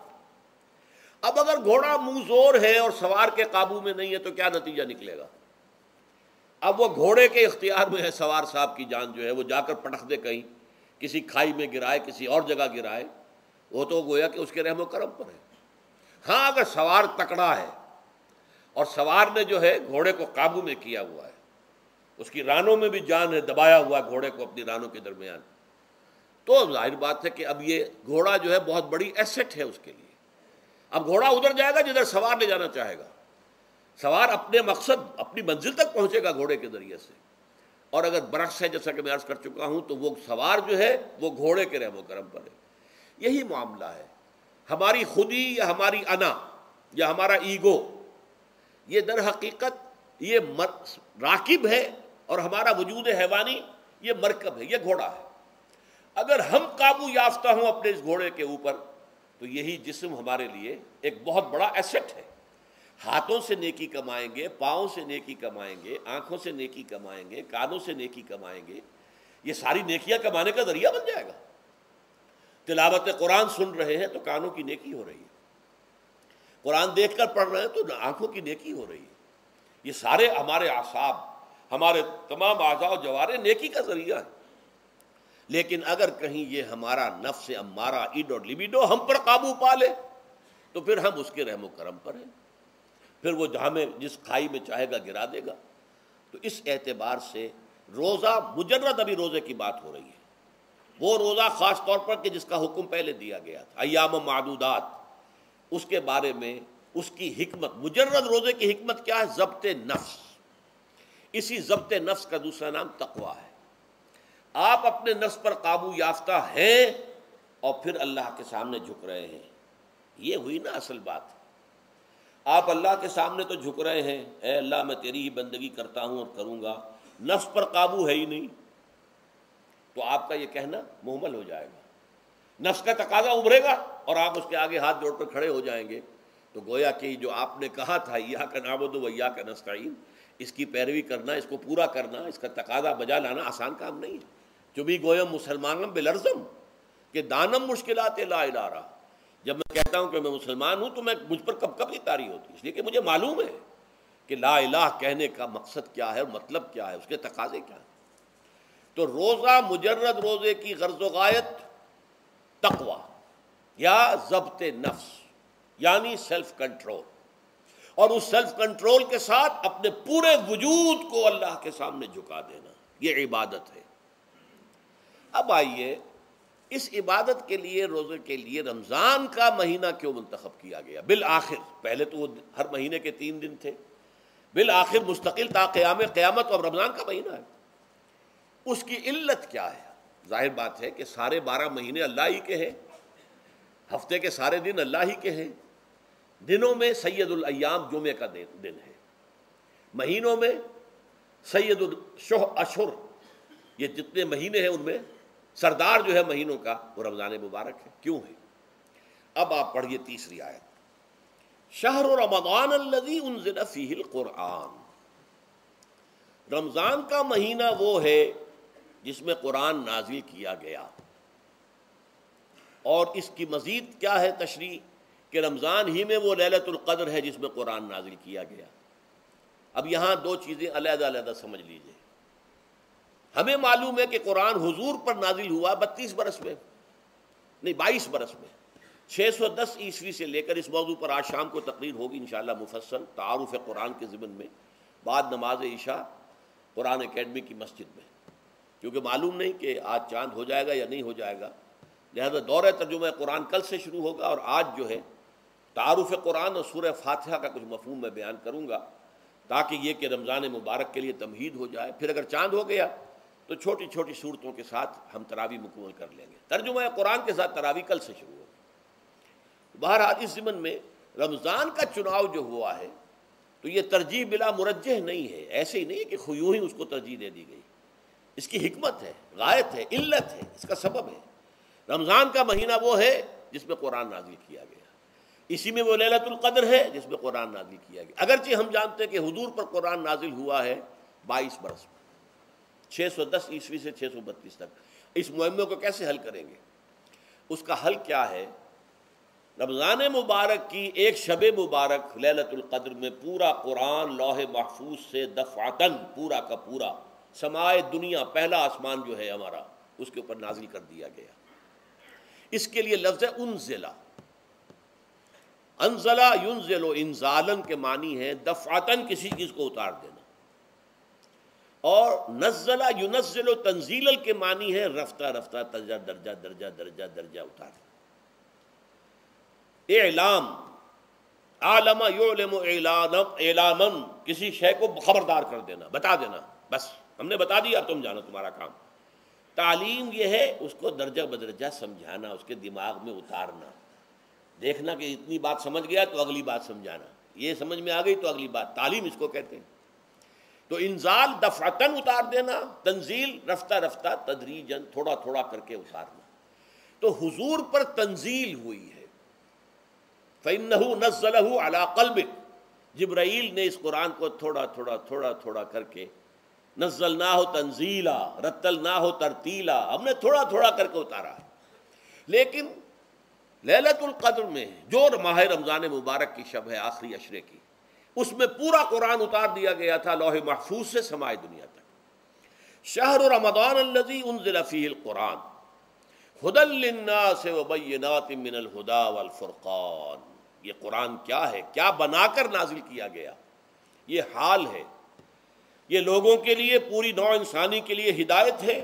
اب اگر گھوڑا منہ زور ہے اور سوار کے قابو میں نہیں ہے تو کیا نتیجہ نکلے گا؟ اب وہ گھوڑے کے اختیار میں ہے، سوار صاحب کی جان جو ہے وہ جا کر پٹخ دے کہیں، کسی کھائی میں گرائے، کسی اور جگہ گرائے، وہ تو گویا کہ اس کے رحم و کرم پر ہے۔ ہاں اگر سوار تکڑا ہے اور سوار نے جو ہے گھوڑے کو قابو میں کیا ہوا ہے، اس کی رانوں میں بھی جان ہے، دبایا ہوا ہے گھوڑے کو اپنی رانوں کے درمیان، تو ظاہر بات ہے کہ اب یہ گھوڑا جو ہے بہت بڑی ایسٹ ہے اس کے لیے۔ اب گھوڑا ادھر جائے گا جدھر سوار لے جانا چاہے گا، سوار اپنے مقصد اپنی منزل تک پہنچے گا گھوڑے کے ذریعے سے، اور اگر برعکس ہے جیسا کہ میں عرض کر چکا ہوں تو وہ سوار جو ہے وہ گھوڑے کے رحم و کرم پر ہے۔ یہی معاملہ ہے، ہماری خودی یا ہماری انا یا ہمارا ایگو یہ در حقیقت یہ راکب ہے، اور ہمارا وجود حیوانی یہ مرکب ہے، یہ گھوڑا ہے۔ اگر ہم قابو یافتہ ہوں اپنے اس گھوڑے کے اوپر تو یہی جسم ہمارے لیے ایک بہت بڑا ایسٹ ہے۔ ہاتھوں سے نیکی کمائیں گے، پاؤں سے نیکی کمائیں گے، آنکھوں سے نیکی کمائیں گے، کانوں سے نیکی کمائیں گے، یہ ساری نیکیاں کمانے کا ذریعہ بن جائے گا۔ تلاوت قرآن سن رہے ہیں تو کانوں کی نیکی ہو رہی ہے، قرآن دیکھ کر پڑھ رہے ہیں تو آنکھوں کی نیکی ہو رہی ہے۔ یہ سارے ہمارے اعصاب، ہمارے تمام اعضاء و جوارح نیکی کا ذریعہ ہے۔ لیکن اگر کہیں یہ ہمارا نفس امارہ ایڈ اور لیبیڈو ہم پر قابو پا لے تو پھر ہم اس کے رحم و کرم پر ہیں، پھر وہ ہمیں جس کھائی میں چاہے گا گرا دے گا۔ تو اس اعتبار سے روزہ مجرد ابھی روزے کی بات ہو رہی ہے، وہ روزہ خاص طور پر کہ جس کا حکم پہلے دیا گیا تھا ایام معدودات، اس کے بارے میں اس کی حکمت، مجرد روزے کی حکمت کیا ہے؟ ضبط نفس۔ اسی ضبط نفس کا دوسرا نام تقویٰ ہے۔ آپ اپنے نفس پر قابو یافتہ ہیں اور پھر اللہ کے سامنے جھک رہے ہیں، یہ ہوئی نا اصل بات۔ آپ اللہ کے سامنے تو جھک رہے ہیں، اے اللہ میں تیری ہی بندگی کرتا ہوں اور کروں گا، نفس پر قابو ہے ہی نہیں، تو آپ کا یہ کہنا محمل ہو جائے گا۔ نفس کا تقاضا ابھرے گا اور آپ اس کے آگے ہاتھ جوڑ کر کھڑے ہو جائیں گے، تو گویا کہ جو آپ نے کہا تھا ایاک نعبد و ایاک نستعین، اس کی پیروی کرنا، اس کو پورا کرنا، اس کا تقاضا بجا لانا آسان کام نہیں ہے۔ چبی گویم مسلمانم بلرزم کہ دانم مشکلات لا الہ رہا۔ جب میں کہتا ہوں کہ میں مسلمان ہوں تو مجھ پر کب کب یہ طاری ہوتی ہے، اس لیے کہ مجھے معلوم ہے کہ لا الہ کہنے کا مقصد کیا ہے اور مطلب کیا ہے، اس کے تقاضے کیا ہیں۔ تو روزہ مجرد روزے کی غرض و غایت تقویٰ یا ضبط نفس یعنی سیلف کنٹرول، اور اس سیلف کنٹرول کے ساتھ اپنے پورے وجود کو اللہ کے سامنے جھکا دینا، یہ عبادت ہے۔ اب آئیے اس عبادت کے لیے، روزے کے لیے رمضان کا مہینہ کیوں منتخب کیا گیا بالآخر؟ پہلے تو وہ ہر مہینے کے 3 دن تھے، بالآخر مستقل تا قیام قیامت اور رمضان کا مہینہ ہے۔ اس کی علت کیا ہے؟ ظاہر بات ہے کہ سارے 12 مہینے اللہ ہی کے ہیں، ہفتے کے سارے دن اللہ ہی کے ہیں، دنوں میں سید الایام جمعے کا دن ہے، مہینوں میں سید الاشہر، یہ جتنے مہینے ہیں ان میں سردار جو ہے مہینوں کا وہ رمضان مبارک ہے۔ کیوں ہے؟ اب آپ پڑھیے تیسری آیت، شہر رمضان الذی انزل فیہ القرآن۔ رمضان کا مہینہ وہ ہے جس میں قرآن نازل کیا گیا، اور اس کی مزید کیا ہے تشریح کہ رمضان ہی میں وہ لیلۃ القدر ہے جس میں قرآن نازل کیا گیا۔ اب یہاں 2 چیزیں علیحدہ علیحدہ سمجھ لیجئے۔ ہمیں معلوم ہے کہ قرآن حضور پر نازل ہوا 32 برس میں، نہیں 22 برس میں، 610 عیسوی سے لے کر اس موضوع پر آج شام کو تقریر ہوگی انشاءاللہ مفصل تعارف قرآن کے ضمن میں، بعد نماز عشاء قرآن اکیڈمی کی مسجد میں، کیونکہ معلوم نہیں کہ آج چاند ہو جائے گا یا نہیں ہو جائے گا، لہذا دورہ ترجمہ قرآن کل سے شروع ہوگا، اور آج جو ہے تعارف قرآن اور سورہ فاتحہ کا کچھ مفہوم میں بیان کروں گا، تاکہ یہ کہ رمضان مبارک کے لیے تمہید ہو جائے۔ پھر اگر چاند ہو گیا تو چھوٹی چھوٹی صورتوں کے ساتھ ہم تراویح مکمل کر لیں گے، ترجمہ قرآن کے ساتھ تراویح کل سے شروع ہوگی۔ بہرحال اس ضمن میں رمضان کا چناؤ جو ہوا ہے تو یہ ترجیح بلا مرجح نہیں ہے، ایسے ہی نہیں ہے کہ یوں ہی اس کو ترجیح دے دی گئی، اس کی حکمت ہے، غایت ہے، علت ہے، اس کا سبب ہے۔ رمضان کا مہینہ وہ ہے جس میں قرآن نازل کیا گیا، اسی میں وہ لیلۃ القدر ہے جس میں قرآن نازل کیا گیا، اگرچہ ہم جانتے ہیں کہ حضور پر قرآن نازل ہوا ہے 22 برس میں، 610 عیسوی سے 632 تک۔ اس معمے کو کیسے حل کریں گے؟ اس کا حل کیا ہے؟ رمضان مبارک کی ایک شب مبارک لیلۃ القدر میں پورا قرآن لوح محفوظ سے دفعتاً پورا کا پورا سمائے دنیا، پہلا آسمان جو ہے ہمارا، اس کے اوپر نازل کر دیا گیا۔ اس کے لیے لفظ انزلہ، انزلہ ینزل انزالن کے معنی ہے دفعتاً کسی چیز کو اتار دینا، اور نزلہ ینزل تنزیلا کے معنی ہے رفتہ رفتہ درجہ درجہ درجہ درجہ درجہ اتارنا۔ اعلام، عالم یعلم اعلاما، کسی شے کو خبردار کر دینا، بتا دینا، بس ہم نے بتا دیا، تم جانو، تمہارا کام۔ تعلیم یہ ہے اس کو درجہ بدرجہ سمجھانا، اس کے دماغ میں اتارنا، دیکھنا کہ اتنی بات سمجھ گیا تو اگلی بات سمجھانا، یہ سمجھ میں آ گئی تو اگلی بات، تعلیم اس کو کہتے ہیں۔ تو انزال دفعتاً اتار دینا، تنزیل رفتہ رفتہ تدریجاً تھوڑا تھوڑا کر کے اتارنا۔ تو حضور پر تنزیل ہوئی ہے، فَإِنَّهُ نَزَّلَهُ عَلَىٰ قَلْبِكَ، جبرائیل نے اس قرآن کو تھوڑا تھوڑا تھوڑا تھوڑا کر کے، نزلناہ تنزیلا، رتلناہ ترتیلا، ہم نے تھوڑا تھوڑا کر کے اتارا ہے۔ لیکن لیلۃ القدر میں جو ماہ رمضان مبارک کی شب ہے آخری عشرے کی، اس میں پورا قرآن اتار دیا گیا تھا لوح محفوظ سے سمائے دنیا تک۔ شہر رمضان الذی انزل فیہ القرآن ھدی للناس وبینات من الھدی والفرقان۔ یہ قرآن کیا ہے، کیا بنا کر نازل کیا گیا؟ یہ حال ہے، یہ لوگوں کے لیے، پوری نوع انسانی کے لیے ہدایت ہے،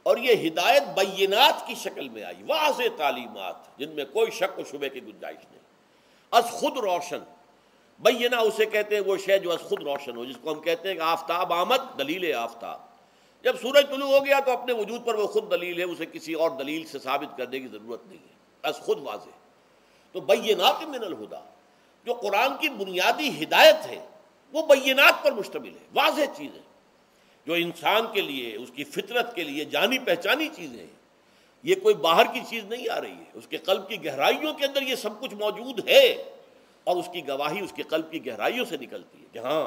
اور یہ ہدایت بینات کی شکل میں آئی، واضح تعلیمات جن میں کوئی شک و شبے کی گنجائش نہیں، از خود روشن۔ بینہ اسے کہتے ہیں وہ شے جو از خود روشن ہو، جس کو ہم کہتے ہیں کہ آفتاب آمد، دلیل آفتاب، جب سورج طلوع ہو گیا تو اپنے وجود پر وہ خود دلیل ہے، اسے کسی اور دلیل سے ثابت کرنے کی ضرورت نہیں ہے، از خود واضح۔ تو بینات من الہدی، جو قرآن کی بنیادی ہدایت ہے وہ بینات پر مشتمل ہے، واضح چیز ہے، جو انسان کے لیے، اس کی فطرت کے لیے جانی پہچانی چیزیں ہیں۔ یہ کوئی باہر کی چیز نہیں آ رہی ہے، اس کے قلب کی گہرائیوں کے اندر یہ سب کچھ موجود ہے، اور اس کی گواہی اس کے قلب کی گہرائیوں سے نکلتی ہے کہ ہاں،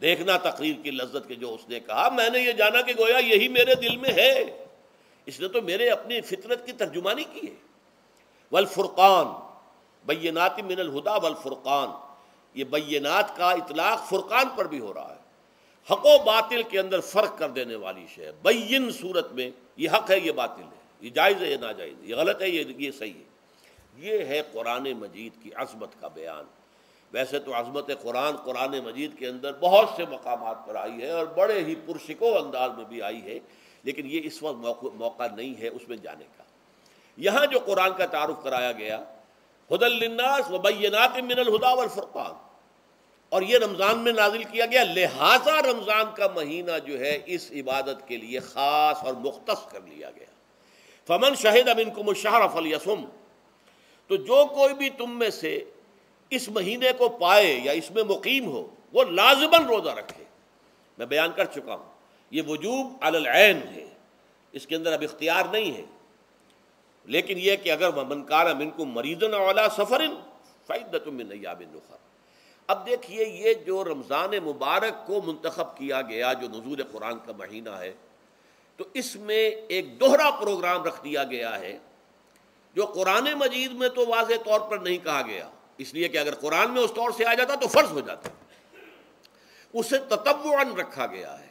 دیکھنا تقریر کی لذت کے جو اس نے کہا، میں نے یہ جانا کہ گویا یہی میرے دل میں ہے، اس نے تو میرے اپنی فطرت کی ترجمانی کی ہے۔ والفرقان، بینات من الہدی والفرقان، یہ بینات کا اطلاق فرقان پر بھی ہو رہا ہے، حق و باطل کے اندر فرق کر دینے والی شے۔ بین صورت میں یہ حق ہے، یہ باطل ہے، یہ جائز ہے، یہ ناجائز ہے، یہ غلط ہے، یہ صحیح ہے۔ یہ ہے قرآن مجید کی عظمت کا بیان۔ ویسے تو عظمت قرآن قرآن مجید کے اندر بہت سے مقامات پر آئی ہے، اور بڑے ہی پرشکو انداز میں بھی آئی ہے، لیکن یہ اس وقت موقع نہیں ہے اس میں جانے کا۔ یہاں جو قرآن کا تعارف کرایا گیا، ھدی للناس وبینات من الھدی والفرقان، اور یہ رمضان میں نازل کیا گیا، لہٰذا رمضان کا مہینہ جو ہے اس عبادت کے لیے خاص اور مختص کر لیا گیا۔ فمن شہد منکم الشہر فلیصم، تو جو کوئی بھی تم میں سے اس مہینے کو پائے یا اس میں مقیم ہو، وہ لازماً روزہ رکھے۔ میں بیان کر چکا ہوں، یہ وجوب علی العین ہے، اس کے اندر اب اختیار نہیں ہے، لیکن یہ کہ اگر من کان منکم مریضا او علی سفر فعدۃ من ایام اخر۔ اب دیکھیے، یہ جو رمضان مبارک کو منتخب کیا گیا جو نزول قرآن کا مہینہ ہے، تو اس میں ایک دوہرا پروگرام رکھ دیا گیا ہے جو قرآن مجید میں تو واضح طور پر نہیں کہا گیا، اس لیے کہ اگر قرآن میں اس طور سے آ جاتا تو فرض ہو جاتا، اسے تطوعاً رکھا گیا ہے،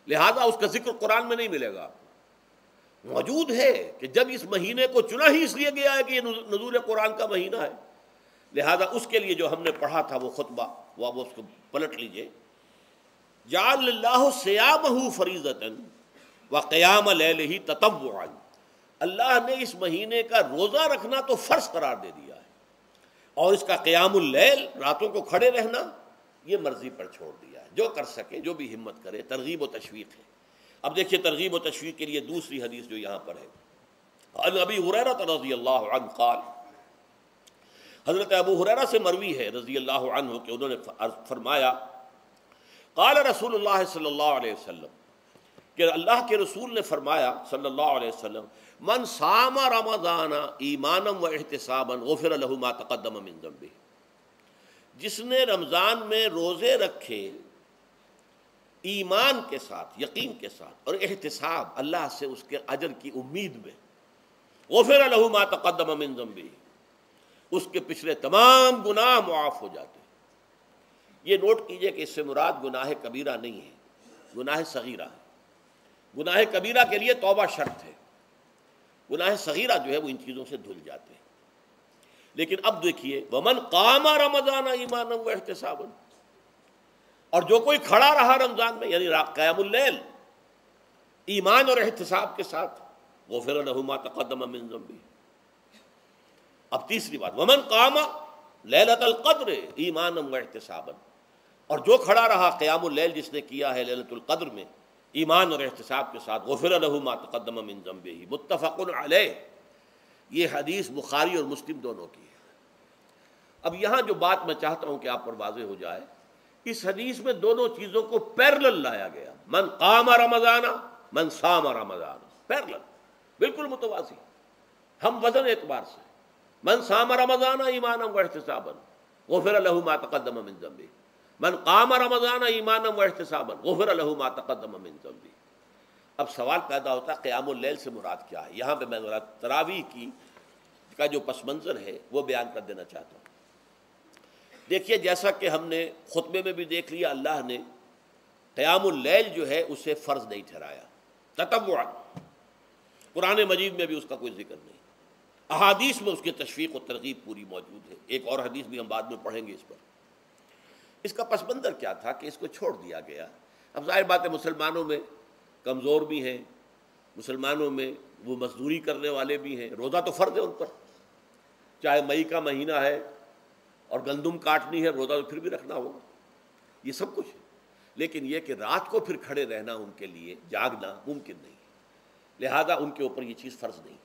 لہذا اس کا ذکر قرآن میں نہیں ملے گا۔ موجود ہے کہ جب اس مہینے کو چنا ہی اس لیے گیا ہے کہ یہ نزول قرآن کا مہینہ ہے، لہذا اس کے لیے جو ہم نے پڑھا تھا وہ خطبہ، وہ اب اس کو پلٹ لیجئے۔ جعل اللہ صیامہ فریضۃ وقیام لیلہ تطوعا، اللہ نے اس مہینے کا روزہ رکھنا تو فرض قرار دے دیا ہے، اور اس کا قیام اللیل، راتوں کو کھڑے رہنا، یہ مرضی پر چھوڑ دیا ہے، جو کر سکے، جو بھی ہمت کرے، ترغیب و تشویق ہے۔ اب دیکھیے ترغیب و تشویق کے لیے دوسری حدیث جو یہاں پر ہے، عن ابی ہریرہ رضی اللہ عنہ قال، حضرت ابو ہریرہ سے مروی ہے رضی اللہ عنہ کہ انہوں نے فرمایا، قال رسول اللہ صلی اللہ علیہ وسلم، کہ اللہ کے رسول نے فرمایا صلی اللہ علیہ وسلم من صام رمضان ایمانا و احتسابا غفر له ما تقدم من ذنبه، جس نے رمضان میں روزے رکھے ایمان کے ساتھ، یقین کے ساتھ، اور احتساب، اللہ سے اس کے اجر کی امید میں، غفر له ما تقدم من ذنبه، اس کے پچھلے تمام گناہ معاف ہو جاتے ہیں۔ یہ نوٹ کیجئے کہ اس سے مراد گناہ کبیرہ نہیں ہے، گناہ صغیرہ ہے۔ گناہ کبیرہ کے لیے توبہ شرط ہے، گناہ صغیرہ جو ہے وہ ان چیزوں سے دھل جاتے ہیں۔ لیکن اب دیکھیے ومن قام رمضان ایمانا و احتسابا، اور جو کوئی کھڑا رہا رمضان میں، یعنی قیام اللیل، ایمان اور احتساب کے ساتھ، غفر له ما تقدم من ذنبه۔ اب تیسری بات، ومن قام لیلۃ القدر ایمانا و احتسابا، اور جو کھڑا رہا قیام اللیل جس نے کیا ہے لیلۃ القدر میں ایمان اور احتساب کے ساتھ، غفر له ما تقدم من ذنبه، متفق علیہ۔ یہ حدیث بخاری اور مسلم دونوں کی ہے۔ اب یہاں جو بات میں چاہتا ہوں کہ آپ پر واضح ہو جائے، اس حدیث میں دونوں چیزوں کو پیرلل لایا گیا، من قام رمضان من صام رمضان، پیرلل، بالکل متوازی، ہم وزن اعتبار سے، من صام رمضان ایمانا و احتسابا غفر له ما تقدم من ذنبه، من قام رمضان ایمانا و احتسابا غفر له ما تقدم من ذنبه۔ اب سوال پیدا ہوتا ہے قیام اللیل سے مراد کیا ہے؟ یہاں پہ میں ذرا تراویح کا جو پس منظر ہے وہ بیان کر دینا چاہتا ہوں۔ دیکھیے جیسا کہ ہم نے خطبے میں بھی دیکھ لیا، اللہ نے قیام اللیل جو ہے اسے فرض نہیں ٹھہرایا تطوعا، قرآن مجید میں بھی اس کا کوئی ذکر نہیں، احادیث میں اس کی تشویق و ترغیب پوری موجود ہے، ایک اور حدیث بھی ہم بعد میں پڑھیں گے اس پر۔ اس کا پس منظر کیا تھا کہ اس کو چھوڑ دیا گیا۔ اب ظاہر بات ہے مسلمانوں میں کمزور بھی ہیں، مسلمانوں میں وہ مزدوری کرنے والے بھی ہیں، روزہ تو فرض ہے ان پر، چاہے مئی کا مہینہ ہے اور گندم کاٹنی ہے، روزہ تو پھر بھی رکھنا ہوگا، یہ سب کچھ ہے۔ لیکن یہ کہ رات کو پھر کھڑے رہنا ان کے لیے، جاگنا ممکن نہیں، لہذا ان کے اوپر یہ چیز فرض نہیں۔